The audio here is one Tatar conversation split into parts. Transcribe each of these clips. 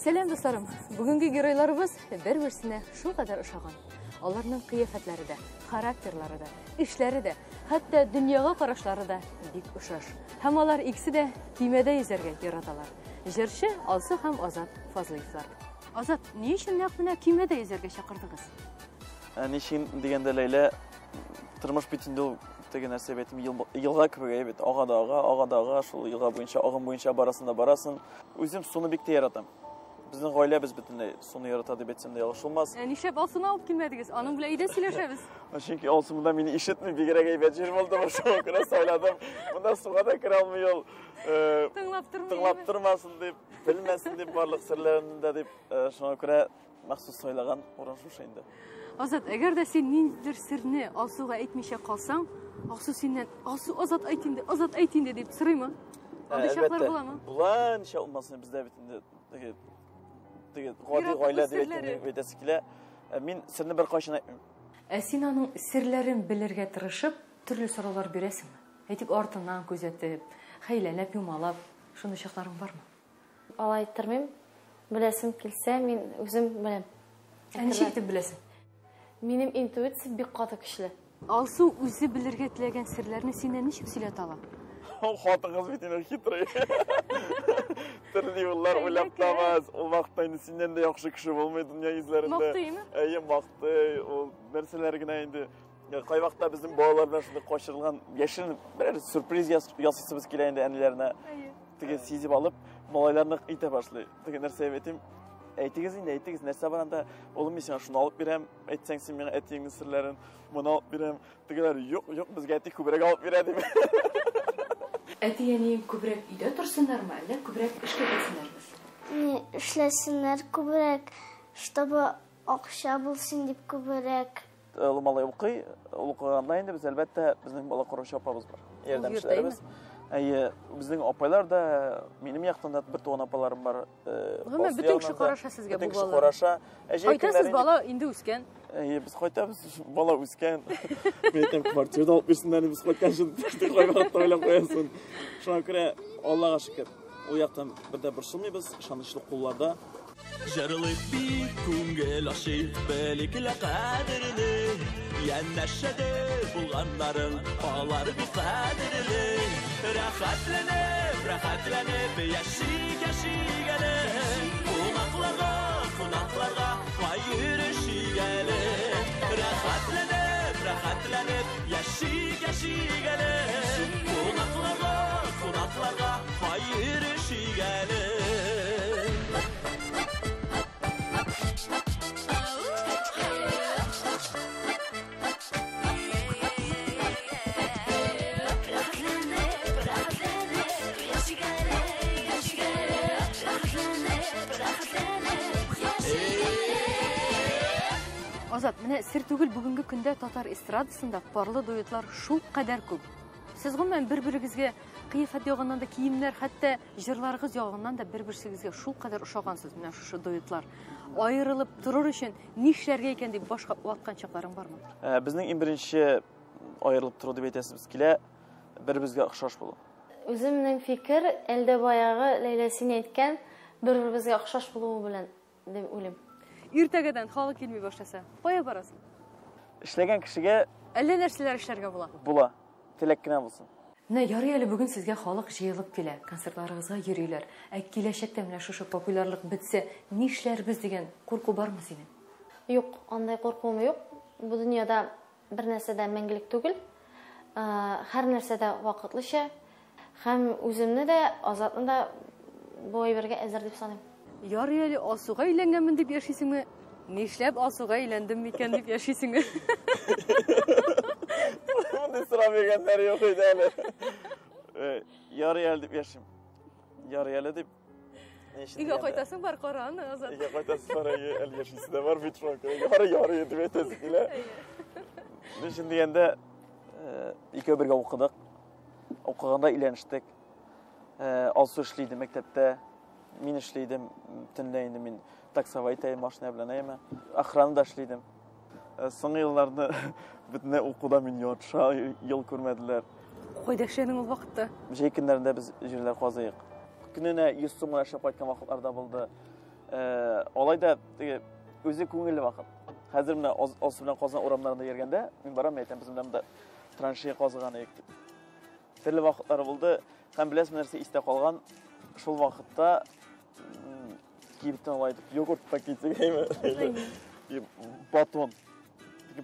Selam dostlarım. Bugünkü güreylarımız bir-birsine şu kadar uşağın. Onların kıyafetleri de, karakterleri de, işleri de, hatta dünyaya karışları da bik uşaş. Hem onlar ikisi de kimede yüzerge yaratalar. Jırşı alsı hem Azat Fazlayıflar. Azat, ne işin yaptığına kimede yüzerge şakırdınız? Nişin degende Leyla, tırmış bütünde деген нәрсе бетім елға кібіге бет ағадаға шул елға бойынша ағым бойынша барасында барасын өзім соны бекте яратам біздің ғаилә біз бүтінлей соны яратады бетсем де ялғыш olmaz Nişep alsını alıp gelmediniz onun bile ide sileşebiz çünkü olsumda beni işitme bir kere geybet yerim oldu mu şu okuna söyledim bunda suğa da kira almıyor yol tınlap durmasın deyip bilmesin deyip varlık sırlarında deyip şu okuna mahsus söylegan oran şu şeyinde Azat, eğer de sen nindir sırrını Alsu'ya etmişe kalsan, Alsu senden, Alsu Azat aytın deyip sırayım mı? Elbette. Bulan şey olmasını bizde bitinde. Gadi gayle deyip vedesikile. Min sırrını bir kaşına etmeyeyim. Sinan'ın sırların bilirge tırışıp, türlü sorular biresin mi? Etik ortadan gözetip, haylenep yumalap, şunu şakların var mı? Alay ettirmeyim. Bilesim kilse, min özüm bilem. Ne şekilde bilesin? Benim intuitsiya bir katı kişiler. Alsu özü bilirge tilegen sırlarını senden nişip silet ala? Hatınız bitine hitrey. Türlü yıllar oylap tamaz. O vaxtayını senden de yaxşı kişi olmayı dünya yüzlerinde. Maktı mı? İyi maktı. O nerselerine indi. Kay vaxtda bizim boğalardan şimdi koşulgan yaşın bir sürpriz yasısımız kileyinde enlilerine. Tige sizip alıp malaylarını ite başlıyor. Tige nerse evetim. Eytigiz nerse baranda oğlum sen şunu alıp birem etsen sen bana ettiğin sırların bunu alıp birem digeler yok biz gettik kubrek alıp biredim. Eti yani kubrek ide tursunlar mı eller kubrek işlesinler mi? İşlesinler kubrek чтобы akşa bulsun dip kubrek. Oğlum alay okuğanda indi biz elbette bizim bala koroşu apamız var. Yerden işlerimiz. Bizning opaylar da benim yaqtanda bir to'g'on opalarım var. Hemen bütün kişi qarasha sizga bu bolalar. Qarasha. Qaytasiz bala indi o'sgan. Biz qaytamiz bala o'sgan. Men aytam kvartirada olib bersinlar biz qaytgan shuni qo'yib o'ylab qo'yasin. Shuna ko'ra Allohga shukr. O yoqdan birda bir shilmaymiz, ishonchli qo'llarda. Jarılık bir kungel aşık belikle kadirli Yenneşede bulganların ağlar bir kadirli Rahatlanıp yaşık gelir Konaklarga hayır işi gelir Rahatlanıp yaşık gelir Konaklarga hayır işi gelir Azat, mene sir tugul bugünkü günde Tatar estradasında parlı duetlar şu kadar köp. Siz günden bir-biringizge kıyafet yağından da kiyimler, hatta jırlarınız yağından da bir-biringizge şu kadar uşağansız mene şu duetlar. Ayrılıp durur için nişlerge eken deyip baş atkan çakların var mı? Bizning en birinchi ayrılıp turdu deb aytasimiz kile, bir-birimizga o'xshash bo'lib. Özümün fikir elde bayağı Leyla'sini etken bir-birimizga o'xshash buluğu bilen deb o'ylayman. Ertagadan hali kelmey başlasa, qo'ya barasan. Ishlagan kishiga Alla narsalar ishlarga bo'la. Tilakkina bo'lsin. Ne yarıyalı bugün sizge xalq jıyılıp kele, konsertlaryňyzga yürüýler. Kileşekde mene şu popülerlik bitse, nişler biz degen korku bar mı senin? Yok, onday korkuum yok. Bu dünyada bir narsada mengilik tugul. Her narsada vaqtlyşa. Hem özümni de, Azatny da bu aýberge ezir dep sanayım. Yarıyalı Alsuga eýlengenmin dep ýaşaýsyňmy? Nişlep Alsuga eýlendim miken dep ýaşaýsyňmy? Bunu sıra vergenler yok idi hele. Yarı geldi yaşım. Yarı geldi. İga qaytasın var qaran Azat. İga qaytasın var el yaşısı da var vitron. Yarı yedi betesiyle. Şimdi degende iki birge okudık. Okuganda ileniştik. Alsu işliydim mektepte. Min işliydim. Tünleydim min taksavaytay maşina bilen ayma. Ahranı da işliydim. Son yıllarda bütüne okuda min yotşa yıl görmediler. Koydakşanın o vakitte? Şey günlerinde biz jüriler qazayıq. Gününe 100 so'm aşağı aytgan vaqtlarda bo'ldi. Olay da özü көңілі вакыт. Хәзер менә асы белән Казан урамнарында йөргәндә, мин барам әйтәм, без менә траншея казыган идек. Төрле вакытлар булды. Һәм беләсез нәрсә истә калган. Шул вакытта кибеттән алайдык. Йогурт пакетигә батон.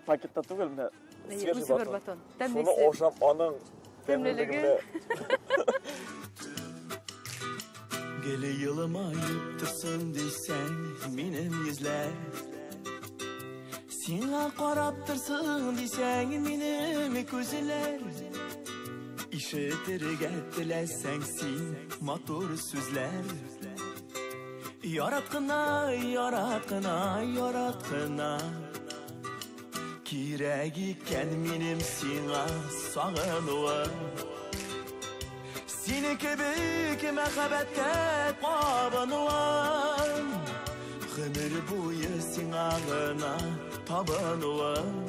Пакетта түгел менә. Үзе бер батон. Шуны Тәмлесе. ашап аның Тәмлелеге. Gele yılımayıp tırsın deysen benim yüzler Sina qarab tırsın deysen benim gözler İşitirge dilesen sen motor sözler Yaratkına, yaratkına, yaratkına Kirek iken benim sina sağınıvam Seni kebek mehabette qabanıvam Ömür boyu sen ağına tabanıvam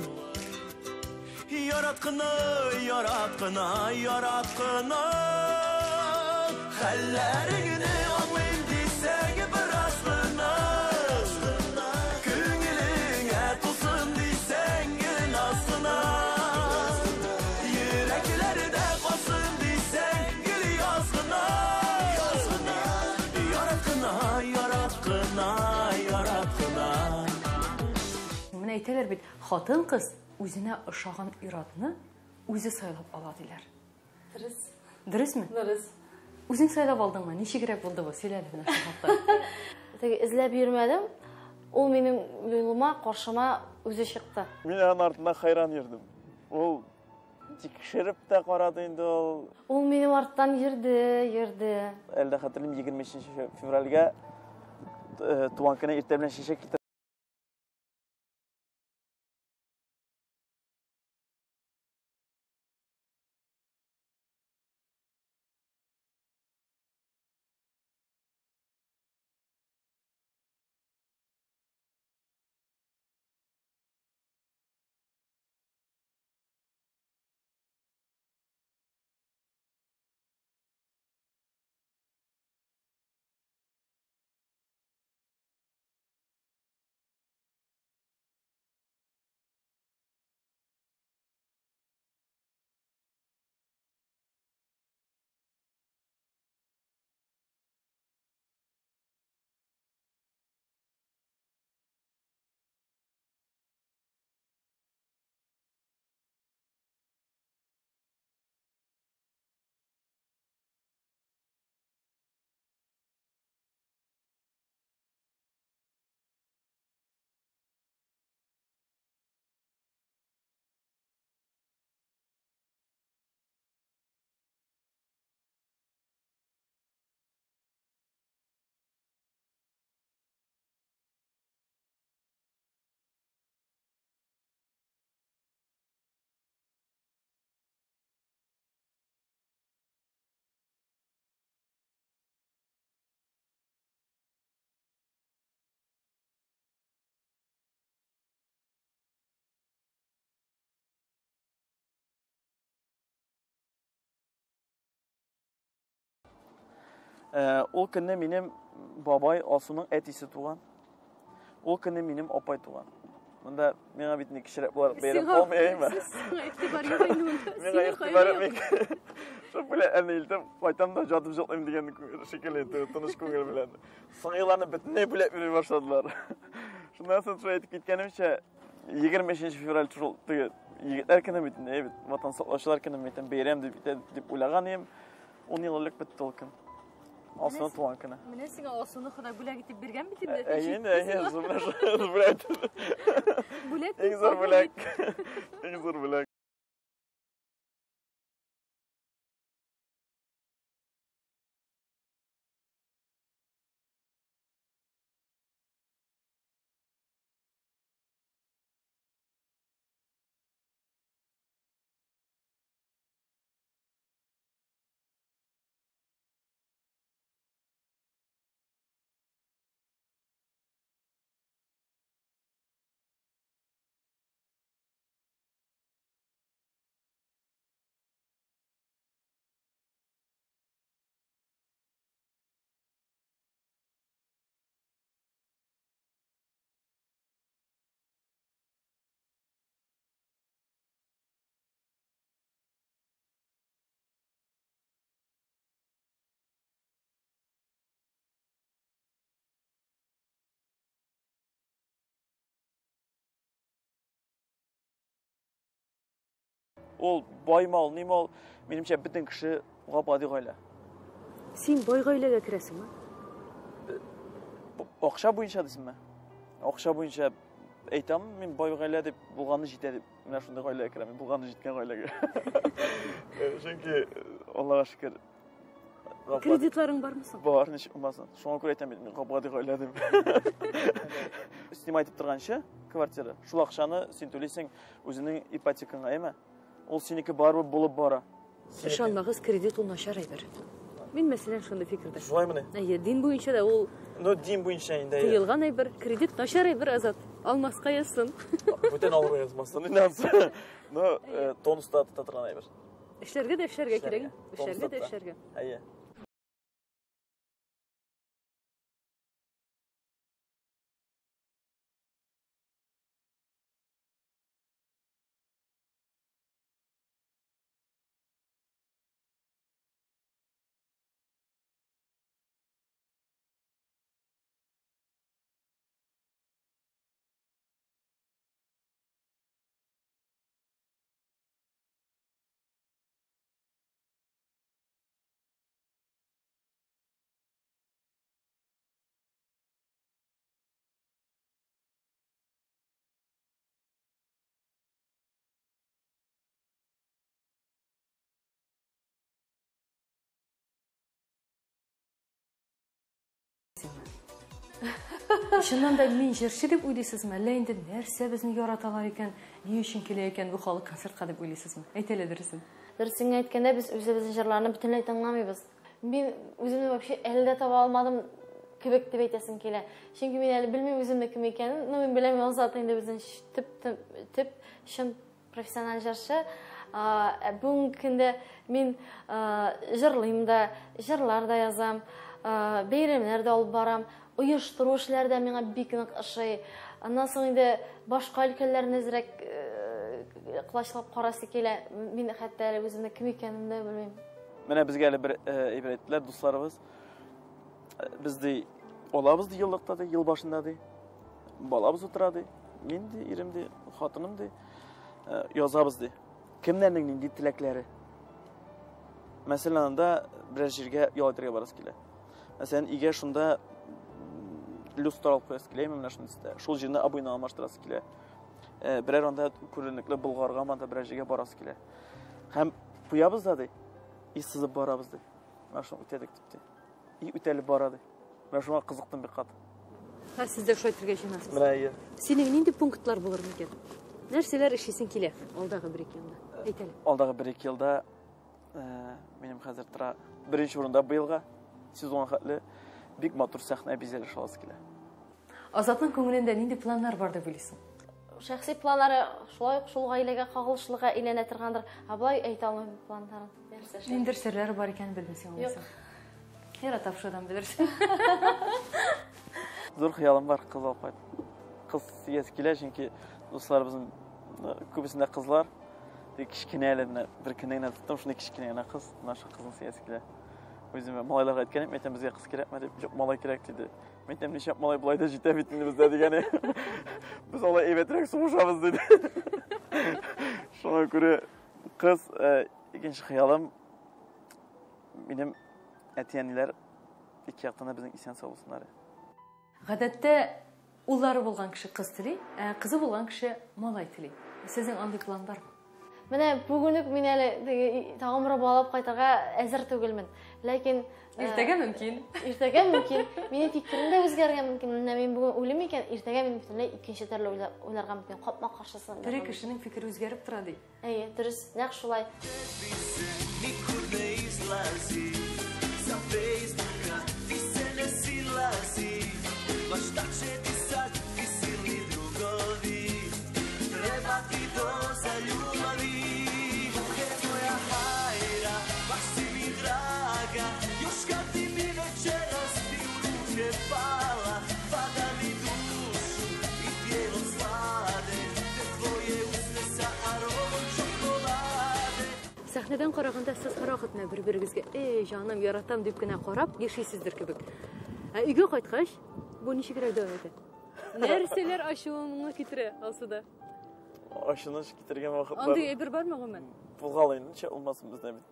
Yaratkına, yaratkına, yaratkına Hallerini anlayın desek bir aslına Köngülüne tutsun desen gün aslına Yürekleri de kalsın desen gül yazgına Yaratkına, yaratkına, yaratkına Менә әйтәләр бит, хатын кыз үзенә ошаган иратны үзе сайлап ала диләр. Дөрес. Дөресме? Дөрес. Үзең сайлап алдыңмы? Ничегрәк булды бу? Сөйлә менә шул хакта. Теге эзләп йөрмәдем. Ул минем юлыма, каршыма үзе чыкты. Мин аның артында хайран йөрдем. Ул тикшереп тә карады инде ул. Ул минем арттан йөрде. Әлдә хәтерлим 23 февральгә туган көне иртә белән чәчәк китереп ул көнне минем бабай Асуның әтисе туган. Ул көнне минем апай туган. Монда миңа бит ник кичерәк булар бәйрәм булмыймы? Игътибар юк инде монда. Миңа игътибар юк. Шул белән әни илтем, кайтам да жатып җырлыйм дигән шикелле тыныч күңел белән. Сыңгыларны бөтенләй бүләп йөри башладылар. Шуннан соң шулай итеп киткәнемчә 23 февраль шул егетләр көне бит, ватан саклаучылар көне бит бәйрәм дип уйлаган идем. 10 ел элек бетте ул көн. Асуның туган көне. Менә сиңа Асуны Ходай бүләк итеп биргән бит инде. Әйе, зур бүләк. Бүләк. Иң зур бүләк. Иң зур бүләк. Ol baymал, немал, менимчә бөтен кеше гапади гаилә. Син бай гаиләгә керәсеңме? Акча буенча дисеңме? Акча буенча әйтәм, мин бай гаилә дип булганны җитә дип, менә шундый гаиләгә керәм, булганны җиткән гаиләгә. Чөнки Аллага шөкер. Кредитларың бармы соң? Бар, ничек булмасын. Шуңа күрә әйтәм, мин гапади гаилә дип. Снимать итеп торганчы, квартира. Шул акчаны син түлисең үзенең ипотекаңа, әйме? Ул синеке барып булып бара. Ышанмагыз, кредит ул начар әйбер. Мин мәсәлән шундый фикердә. Шулаймыни? Әйе, дин буенча да ул Ну, дин буенча инде. тыелган әйбер, кредит начар әйбер Азат. Алмаска язсын. Бүтән алырга язмасын. Инде. Ну, тонуста тотырган әйбер. Эшләргә дә эшләргә кирәк. Эшләргә дә эшләргә. Әйе. Шуннан да мин җырчы дип уйлыйсызмы? Әллә инде нәрсә безне яраталар икән, ни өчен килә икән бу халык концертка дип уйлыйсызмы? Әйтәле дөресен. Дөресен әйткәндә, без үзебезнең җырларны бөтенләй тыңламыйбыз. Мин үземне вообще әле дә таба алмадым кебек дип әйтәсем килә. Чөнки мин әле белмим үземне кем икәнен. Ну, мин беләм, Азат инде безнең төп чын профессиональ җырчы. Бүгенге көндә мин җырлыйм да, җырлар да язам, бәйрәмнәр дә алып барам. Оештыру эшләрдә миңа бик нык ошый. Аннан соң инде башка өлкәләрне әзрәк кылачлап карасы килә. Мин хәтта әле үземне кем икәнемне дә белмим. Менә безгә әле бер әйбер әйттеләр, дусларыбыз. Без ди алабыз ди еллыкта ди, ел башында ди. Балабыз утыра ди. Мин ди, ирем ди, хатыным ди. Язабыз ди. Кемнәрнең нинди теләкләре? Мәсәлән, анда бер җиргә ял итәргә барасы килә. Мәсәлән, игә шунда люстр алып коясы килә, менә шундый. Шул җирне абыйны алмаштырасы килә. Берәр анда күренекле Болгарга манда берәр җиргә барасы килә. Һәм куябыз да ди. И сызып барабыз ди. Менә шуны үтәдек дип ди. И үтәлеп бара ди. Менә шуңа кызыктым бик кат. Һәм сез дә шулай итәргә җыенасыз. Менә әйе. Синең нинди пунктлар булыр микән? Нәрсәләр эшлисең килә алдагы 1-2 елда? Әйтәле. Алдагы 1-2 елда минем хәзер тора беренче урында быелга сезон хәтле бик матур сәхнә бизәле шаласы килә. Азатның күңелендә нинди планнар бар дип уйлыйсың? Шәхси планнары шул гаиләгә кагылышлыга әйләнә торгандыр. Абай әйтә алмыйм планнарын. Ниндер серләре бар икән белмисең алайса. Яратап шудан белерсең. Зур хыялым бар кыз алып кайт. Кыз сөясе килә, чөнки дусларыбызның күбесендә кызлар. Кичкенә әле бер көннән тоттым, шуны кичкенә генә кыз, менә шу кызның сөясе килә. Үземә малайларга әйткәнем, әйтәм, безгә кыз кирәкме дип, юк, малай кирәк диде. Мен әйтәм, ничә малай булай да җитә бит инде бездә дигәне. Без алай әйбәтрәк сугышабыз диде. Шуңа күрә кыз икенче хыялым минем әтиәниләр ике яктан да безнең исән сау булсыннар. Гадәттә уллары булган кеше кыз тели, кызы булган кеше малай тели. Сезнең андый план бармы? Менә бүген үк мин әле тагын бер балап кайтырга әзер түгелмен. Ләкин Иртәгә мөмкин. Иртәгә мөмкин. Минем фикерем дә үзгәргән мөмкин. Менә мин бүген үлем икән, иртәгә мин бөтенләй икенче төрле уйларга мөмкин. Капма каршысын. Бер кешенең фикере үзгәреп тора ди. Әйе, дөрес, нәкъ шулай. Сәхнәдән караганда сез һәрвакытны бер-берегезгә җаным, яратам дип кенә карап яшисездер кебек. Өйгә кайткач, бу ничегрәк дәвам итә? Нәрсәләр ачуыңны китерә алсыда? Aşыныш китерген вакытлар. Андый әйбер бармы гомумән? Булгалыйнча olmasın бездә бит.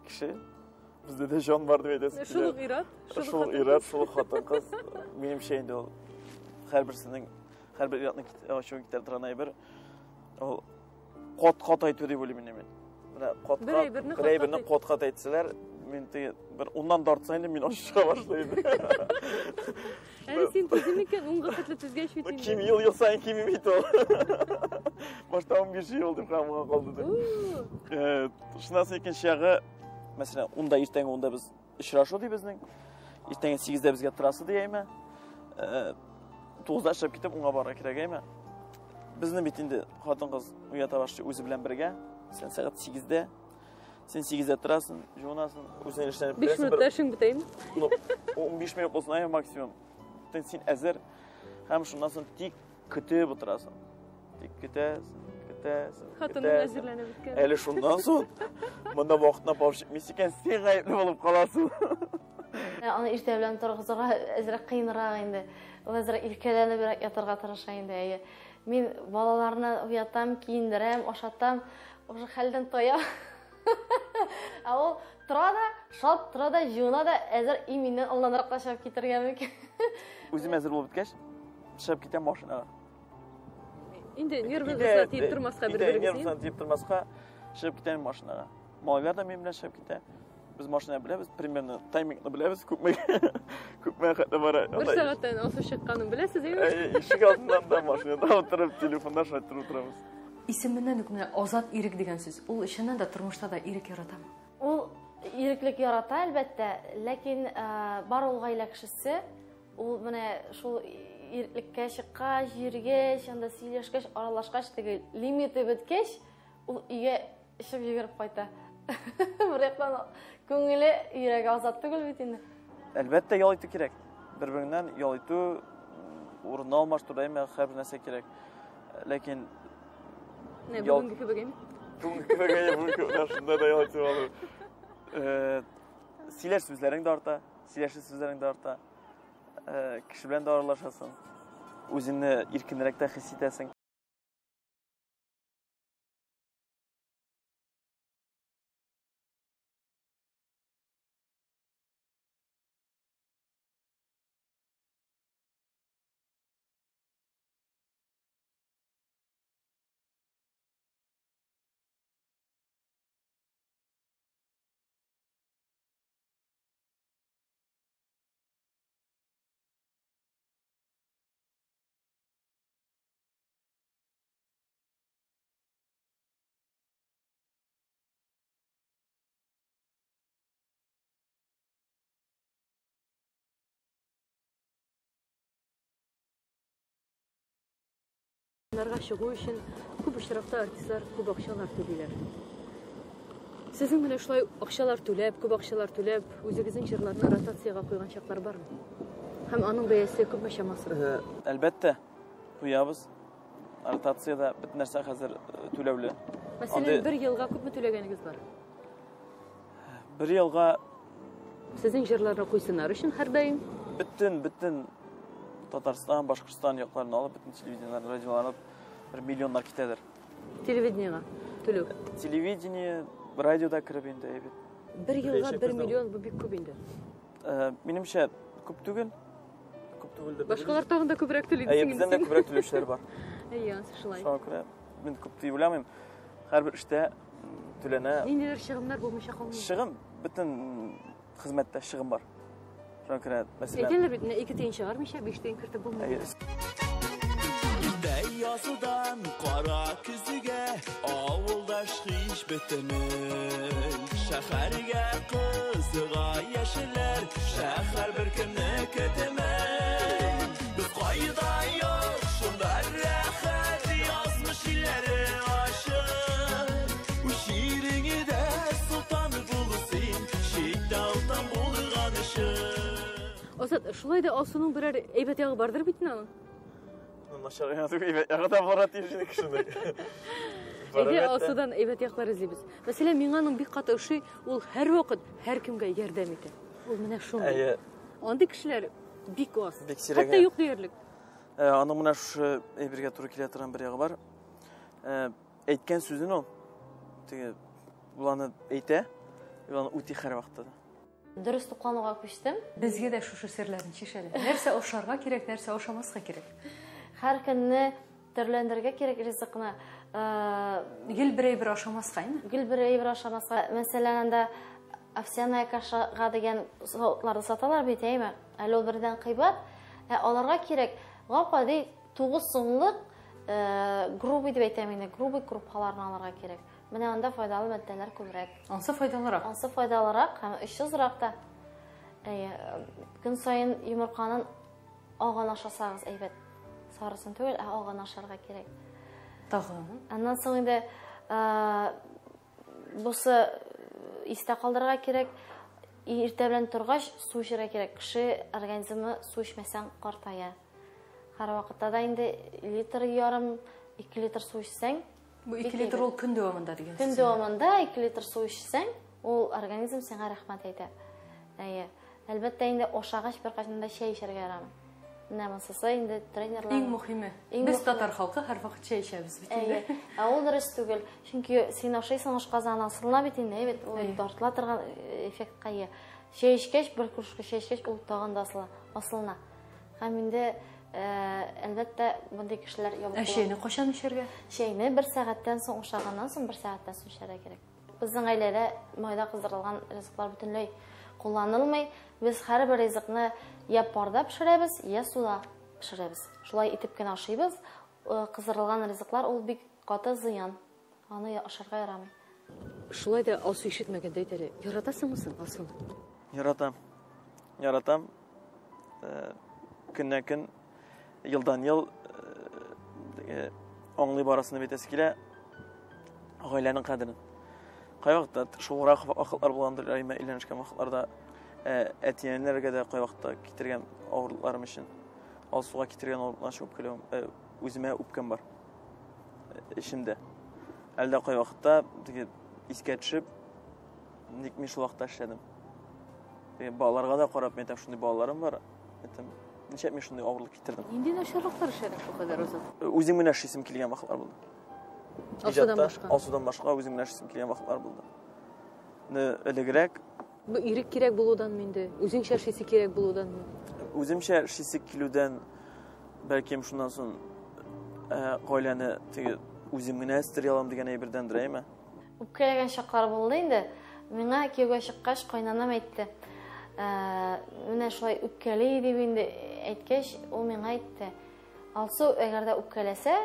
Кеше бездә дә җан бар дип әйтәсез. Шул ират, Шул ират, шул хатын кыз. Минемчә инде ул һәрбер иратны ачу китер торган әйбер. Ул кат әйтү дип уйлыйм мин. Менә әйберне кат әйтсәләр, мин бер уннан тартса инде мин ашыга башлыйм. Әле син түзем икән, унга хәтле түзгән шут инде. Ким ел сайын ким бит ул. Башта 15 ел дип камга калды. Шунысы икенче ягы, мәсәлән, унда иртәнге унда без очрашу дибезнең. Иртәнге 8дә безгә торасы дияме. 9да чыгып китеп унга бара кирәгәме. Безне бит инде хатын кыз уята башлый үзе белән бергә. Сен сәгать 8дә Sen 8'de tırarsın, jonasın, üzerine işlenip... 5 minut dersin biteyim. 15 minut olsun ayı maksimum. Sen ezer, hem şundan sonra tik kütüğü bıtırasın. Tik kütüğüsün. Hatının ezirlenip bitken. Eli şundan sonra, bunda vaxtına pavşık misiken sen gayipli olup kalasın. Ana irte bilen turğuzuğa ezrek kıyınırağı indi. O ezrek ilkelerine bir yatırga tırışa indi. Min balalarına uyatam, kiyindirem, oşatam, oşu halden toya. O тұрада, шалып тұрада, жуына да әзір именнен алланыраққа шап кетірген мүмкін. Өзім әзір болып біткеш, шап кетем машинаға. Енді нервіңізді тиіп тұрмасқа бір-біріңіз дейін? Нервіңізді тиіп тұрмасқа шап кетем машинаға. Малайлар да мен білен шап кете. Біз машина білеміз, примерно таймингні білеміз, көпмей қайта бара. Бір сағаттан осы шыққанын білесіз, еңіз? Ишік алдынан да машинада отырып, телефонда шайттырып отырамыз. Исеменнән үк менә азат ирек дигән сүз. Ул эшеннән дә тормышта да ирек яратамы? Ул иреклек ярата әлбәттә, ләкин бар ул гаилә кешесе, ул менә шул иреклеккә чыккач, җиргәч, анда сөйләшкәч, аралашкач, теге лимиты беткәч, ул өйгә ишеп йөгереп кайта. Бер яктан күңеле йөрәге азат түгел бит инде. Әлбәттә ял итү кирәк. Бер-береннән ял итү, урынны алмаштыру әмма һәр нәрсә кирәк. Ләкин Бүгінгі көбегейм? Бүгінгі көбегейм, шында да ял итү алу. Сөйләш сүзләрең дә арта, сөйләшү сүзләрең дә арта. Кеше белән дә аралашасың. Үзеңне иркенрәк тә хис итәсең. Bunlarga çıkuu için küp iştirakta artistler küp akşalar töleylер. Sizin менә шулай акчалар төләп, күп акчалар төләп, үзегезнең җырларны ротациягә куйган чаклар бармы? Һәм аның бәясе күпме чамасы? Әлбәттә, куябыз. Ротациядә бит нәрсә хәзер түләүле. Мәсәлән, 1 елга күпме түләгәнегез бар? 1 елга Sizin җырларны куйсыннар өчен һәр даим Bütün Tatarstan, Башкортстан якларын алып, bütün телевидениелар, радиолар алып, 1 миллионнар китәдер. телевидениегә төләү. Телевидение, радиода киреп инде бит. 1 елга 1 миллион бу бик күп инде. Минемчә, күп түгел. Күп түгел. Башкалар тагында күбрәк төләйди син. Бездә дә күбрәк түләүчеләр бар. Шулай. Шуңа күрә мин күп дип уйламыйм. Һәрбер эштә түләнә. Ниндидер чыгымнар булмыйча калмый. Чыгым, bütün хезмәттә чыгым бар. Шуңа күрә, мәсәлән, Әйтәләр бит, 2 тиен чыгармыйча 5 тиен кертеп булмый. Yazıdan kara küzüge avuldaş hiç bitemel. Şəhərgə qızığa yeşiller, şəhər bir künü kötəmel. Biz qayda yok, şunlar rəxət yazmış illəri aşır. Bu şiirini də sultan bulsin, şiddaldan bulğanışır. Azat, şulay da Asu'nun birer eybət yağı bardır bitin anın? Нашар янатып ягыда барат ишене кишене. Әйдә Асудан әйбәт яклар эзлибез. Мәсәлән, миңаның бик каты эше ул һәр вакыт һәр кемгә ярдәм итә. Ул менә шундый. Андый кешеләр бик аз. Хәтта юк диярлек. Аның менә шу әйбергә туры килә торган бер ягы бар. Әйткән сүзен ул. Теге буланы әйтә, буланы үти һәр вакытта. Дөрес туклануга күчтем. Безгә дә шушы серләрне чишәле. Нәрсә ашарга кирәк, нәрсә ашамаска кирәк. Һәр көнне төрләндергә кирәк ризыкны. Гел бер ашамаска инде. Гел бер ашамаска. Мәсәлән, анда овсяная кашага дигән сортларны саталар бит, әйме? Әле ул бердән кыйбат. Аларга кирәк гакыди 9 сумлык грубый дип әйтәм инде, грубый крупаларны аларга кирәк. Менә анда файдалы матдәләр күбрәк. Ансы файдалырак. Ансы файдалырак һәм 300рак та. Көн саен йомырканың аган ашасагыз әйбәт. Сарысын түгел, аган ашарга кирәк. Тагын. Аннан соң инде бусы истә калдырырга кирәк. Иртә белән торгач су эчәргә кирәк. Кеше организмы су эчмәсәң картая. Һәр вакытта да инде литр ярым, 2 литр су эчсәң, Бу 2 литр ул көн дәвамында дигән. көн дәвамында 2 литр су эчсәң, ул организм сиңа рәхмәт әйтә. Әлбәттә инде ашагач бер кашында чәй эчәргә ярамый. Менә монысы инде тренерлар. Иң мөһиме. Без татар халкы һәр вакыт чәй эчәбез бит инде. Ул дөрес түгел. Чөнки син ашайсың ашказан асылына бит инде, әйбәт, ул тартыла торган эффектка ия. Чәй эчкәч, бер кружка чәй эчкәч, ул тагын да асылына. Һәм инде әлбәттә мондый кешеләр ябык. Чәйне кашан эчәргә? Чәйне 1 сәгатьтән соң ашаганнан соң 1 сәгатьтән соң эчәргә кирәк. Безнең гаиләдә майда кыздырылган ризыклар бөтенләй кулланылмый. Без һәрбер ризыкны я парда пешерәбез, я суда пешерәбез. Шулай итеп кенә ашыйбыз. Кыздырылган ризыклар ул бик каты зыян. Аны ашарга ярамый. Шулай да алсу ишетмәгәндәй әле. Яратасыңмы син алсуны? Яратам. Яратам. Көннән көн, елдан ел аңлый барасыны бетәсе килә. Гаиләнең кадерен. Кай вакытта шулрак вакытлар булгандыр, әйләнешкән вакытларда әтиәннәргә дә кай вакытта китергән авырлыкларым өчен. Алсуга китергән авырлыклар шуп көләм. Үземә үпкән бар. Ишемдә. Әлдә кай вакытта искә төшеп, ник мин шул вакытта эшләдем. Балаларга да карап, мен шундый балаларым бар. Ничә мин шундый авырлык китердем. Инде начарлыклар эшләдең шу кадәр озак. Үзем менә шисем килгән вакытлар булды. Алсудан башка үзем менә шисем килгән вакытлар булды. Элегрәк Бу ирек кирәк булудан минде, үзеңчә шисе кирәк булудан. Үземчә шисе килүдән бәлкем шуннан соң гаиләне үзем генә өстери алам дигән әйбердән дирәйме? Үпкәләгән чаклар булды инде. Миңа кияүгә чыккач кайнанам әйтте. Менә шулай үпкәли дип инде әйткәч, ул миңа әйтте. Алсу, әгәр дә үпкәләсә,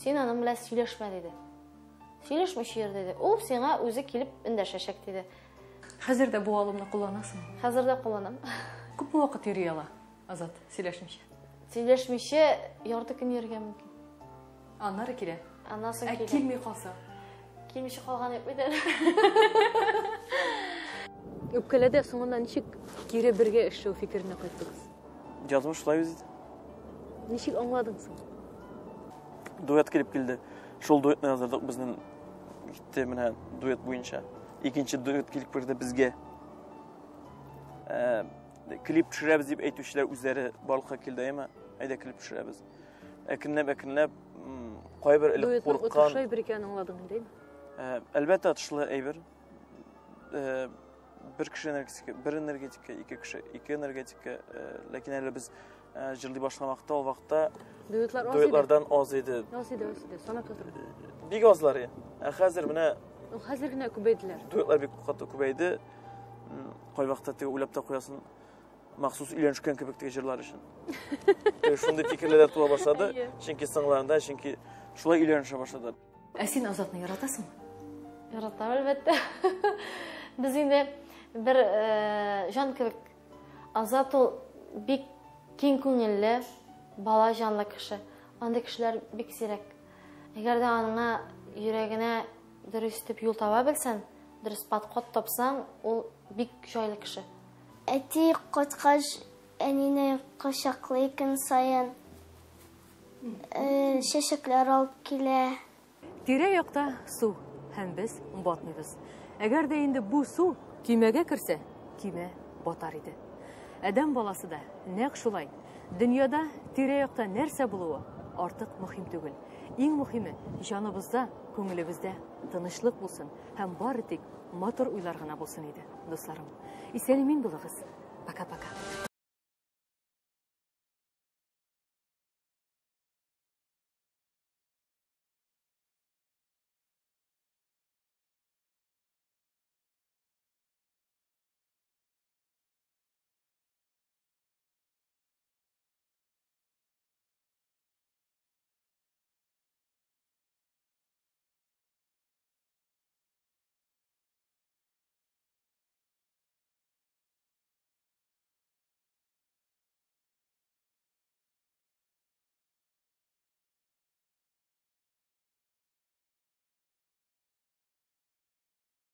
син аның белән сөйләшмә диде. Сөйләшмичә йөр диде. Ул сиңа үзе килеп эндәшәчәк диде. Хәзер дә бу алымны кулланасың. Хәзер дә кулланам. Күпме вакыт йөри ала Азат сөйләшмичә? Сөйләшмичә ярты көн йөргә мөмкин. Аннары килә. Аннан соң килә. Килми калса. Килмичә калган юк биде. Үпкәләдә соңында ничек кире бергә эшләү фикеренә кайттыгыз? Язмыш шулай үзе. Ничек аңладың соң? Дуэт килеп килде. Шул дуэтны яздырдык безнең итте менә дуэт буенча. Икенче дуэт килеп керде безгә. Клип төшерәбез дип әйтүчеләр үзләре барлыкка килде, әйме? Әйдә клип төшерәбез. Әкренләп кайбер элек курыккан. Дуэтның отышлай бер икәнен аңладың инде. Әлбәттә отышлы әйбер. Бер кеше энергетика, бер энергетика, ике кеше, ике энергетика. Ләкин әле без җырлый башламакта, ул вакытта дуэтлардан аз иде. Az иде, санап тотыр. Бик азлар. Хәзер менә Хәзер генә күбәйделәр. дуэтлар бик каты күбәйде. Кай вакытта теге уйлап та куясың, махсус өйләнешкән кебек теге җырлар өчен. Шундый фикерләр туа башлады, чөнки соңларында, чөнки шулай өйләнешә башлады. Ә син Азатны яратасың? Яратам әлбәттә. Без инде бер җан кебек. Азат ул бик киң күңелле, бала җанлы кеше. Андый кешеләр бик сирәк. Әгәр дә аңа йөрәгенә дөрес итеп юл таба белсәң, дөрес подход тапсаң, ул бик җайлы кеше. Әти кайткач, әнине кочаклый көн саен. Чәчәкләр алып килә. Тирә-якта су һәм без батмыйбыз. Әгәр дә инде бу су көймәгә керсә, көймә батар иде. Адәм баласы да нәкъ шулай. Дөньяда тирә-якта нәрсә булуы артык мөһим түгел. Иң мөһиме, җаныбызда, күңелебездә тынычлык булсын һәм бары тик матур уйлар гына булсын иде, дусларым. Исән-имин булыгыз. Пока-пока.